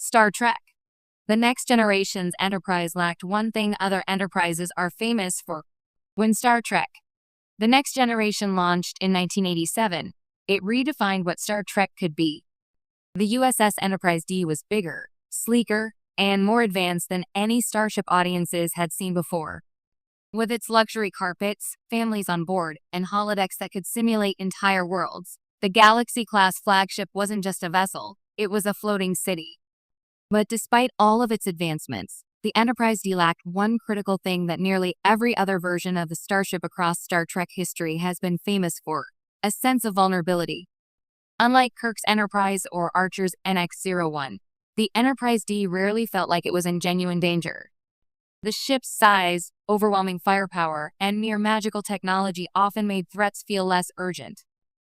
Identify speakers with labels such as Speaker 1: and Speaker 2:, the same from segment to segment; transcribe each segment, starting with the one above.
Speaker 1: Star Trek. The next generation's Enterprise lacked one thing other enterprises are famous for. When Star Trek The Next Generation launched in 1987, it redefined what Star Trek could be. The USS Enterprise D was bigger, sleeker, and more advanced than any starship audiences had seen before. With its luxury carpets, families on board, and holodecks that could simulate entire worlds, the Galaxy-class flagship wasn't just a vessel, it was a floating city. But despite all of its advancements, the Enterprise D lacked one critical thing that nearly every other version of the starship across Star Trek history has been famous for: a sense of vulnerability. Unlike Kirk's Enterprise or Archer's NX-01, the Enterprise D rarely felt like it was in genuine danger. The ship's size, overwhelming firepower, and near magical technology often made threats feel less urgent.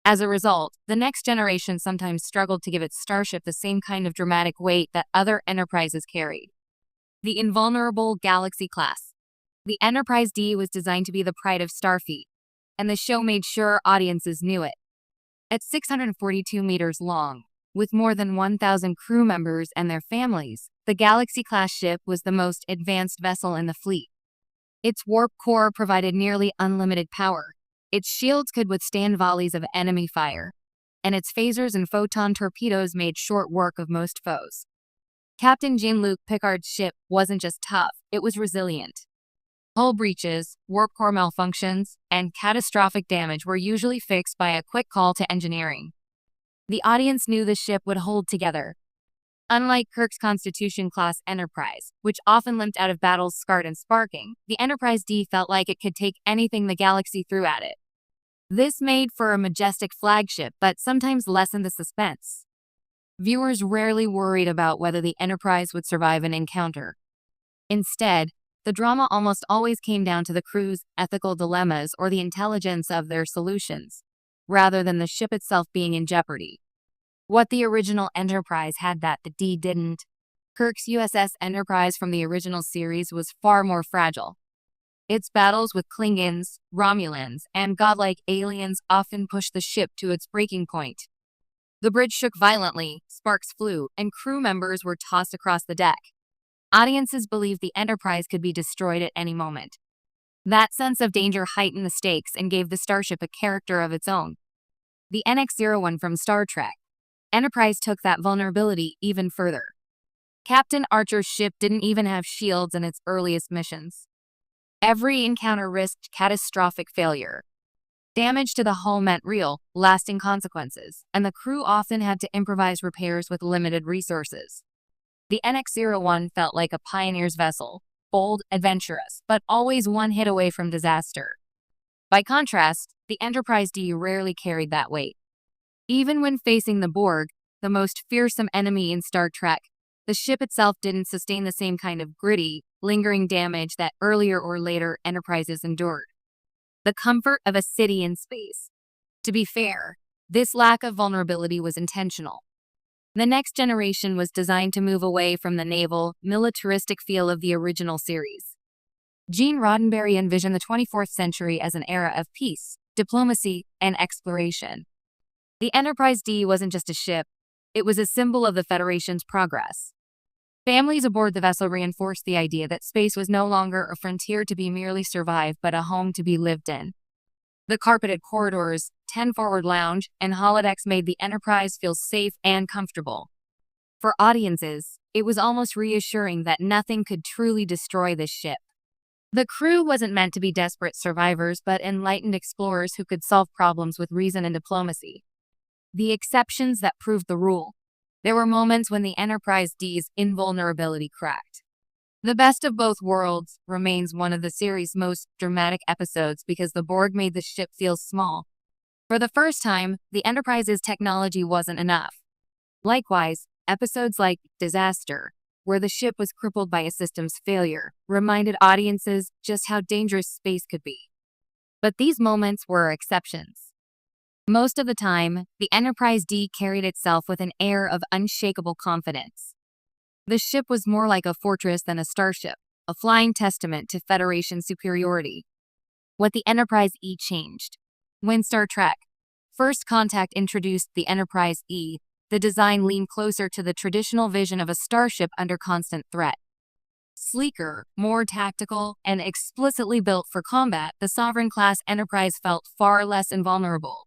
Speaker 1: As a result, the Next Generation sometimes struggled to give its starship the same kind of dramatic weight that other Enterprises carried. The invulnerable Galaxy class. The Enterprise D was designed to be the pride of Starfleet, and the show made sure audiences knew it. At 642 meters long, with more than 1,000 crew members and their families, the Galaxy-class ship was the most advanced vessel in the fleet. Its warp core provided nearly unlimited power. Its shields could withstand volleys of enemy fire, and its phasers and photon torpedoes made short work of most foes. Captain Jean-Luc Picard's ship wasn't just tough, it was resilient. Hull breaches, warp core malfunctions, and catastrophic damage were usually fixed by a quick call to engineering. The audience knew the ship would hold together. Unlike Kirk's Constitution-class Enterprise, which often limped out of battles scarred and sparking, the Enterprise D felt like it could take anything the galaxy threw at it. This made for a majestic flagship, but sometimes lessened the suspense. Viewers rarely worried about whether the Enterprise would survive an encounter. Instead, the drama almost always came down to the crew's ethical dilemmas or the intelligence of their solutions, rather than the ship itself being in jeopardy. What the original Enterprise had that the D didn't. Kirk's USS Enterprise from the original series was far more fragile. Its battles with Klingons, Romulans, and godlike aliens often pushed the ship to its breaking point. The bridge shook violently, sparks flew, and crew members were tossed across the deck. Audiences believed the Enterprise could be destroyed at any moment. That sense of danger heightened the stakes and gave the starship a character of its own. The NX-01 from Star Trek. Enterprise took that vulnerability even further. Captain Archer's ship didn't even have shields in its earliest missions. Every encounter risked catastrophic failure. Damage to the hull meant real, lasting consequences, and the crew often had to improvise repairs with limited resources. The NX-01 felt like a pioneer's vessel, bold, adventurous, but always one hit away from disaster. By contrast, the Enterprise D rarely carried that weight. Even when facing the Borg, the most fearsome enemy in Star Trek, the ship itself didn't sustain the same kind of gritty, lingering damage that earlier or later Enterprises endured. The comfort of a city in space. To be fair, this lack of vulnerability was intentional. The Next Generation was designed to move away from the naval, militaristic feel of the original series. Gene Roddenberry envisioned the 24th century as an era of peace, diplomacy, and exploration. The Enterprise D wasn't just a ship, it was a symbol of the Federation's progress. Families aboard the vessel reinforced the idea that space was no longer a frontier to be merely survived but a home to be lived in. The carpeted corridors, 10-forward lounge, and holodecks made the Enterprise feel safe and comfortable. For audiences, it was almost reassuring that nothing could truly destroy this ship. The crew wasn't meant to be desperate survivors but enlightened explorers who could solve problems with reason and diplomacy. The exceptions that proved the rule. There were moments when the Enterprise D's invulnerability cracked. The Best of Both Worlds remains one of the series' most dramatic episodes because the Borg made the ship feel small. For the first time, the Enterprise's technology wasn't enough. Likewise, episodes like Disaster, where the ship was crippled by a system's failure, reminded audiences just how dangerous space could be. But these moments were exceptions. Most of the time, the Enterprise D carried itself with an air of unshakable confidence. The ship was more like a fortress than a starship, a flying testament to Federation superiority. What the Enterprise E changed. When Star Trek First Contact introduced the Enterprise E, the design leaned closer to the traditional vision of a starship under constant threat. Sleeker, more tactical, and explicitly built for combat, the Sovereign-class Enterprise felt far less invulnerable.